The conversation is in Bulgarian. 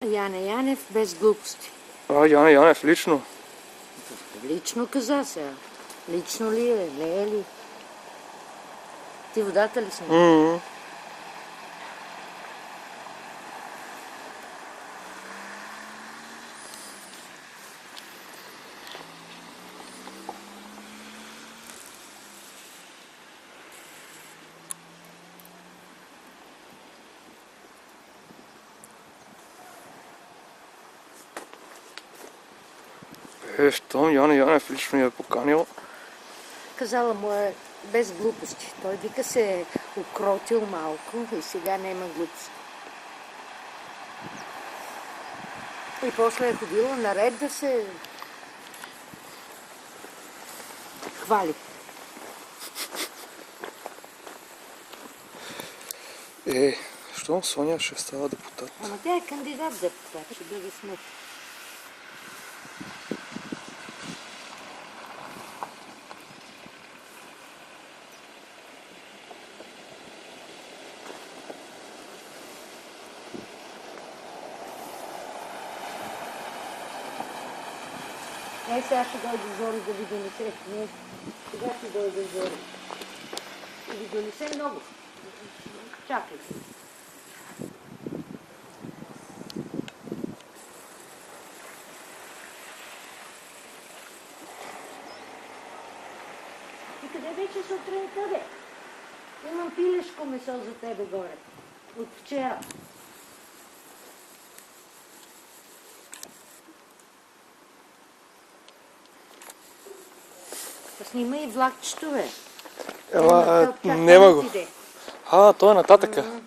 Яне Янев без глупости. Яне Янев, лично. Лично каза сега. Лично ли е? Не е ли? Ти водата ли си? Щом Яне Янев лично я е поканил. Казала му е без глупости. Той вика се е укротил малко и сега няма глупости. И после е ходила наред да се хвали. Щом Соня ще става депутат? Ама тя е кандидат за депутат, ще бъде смут. Сега ще дойде Зори да ви донесе. Не, сега ще дойде Зори. И ви донесе много. Чакай. И къде беше сутринта, бе? Имам пилешко месо за тебе горе. От вчера. Снимай влакчето, бе. Няма го. Той е нататъка.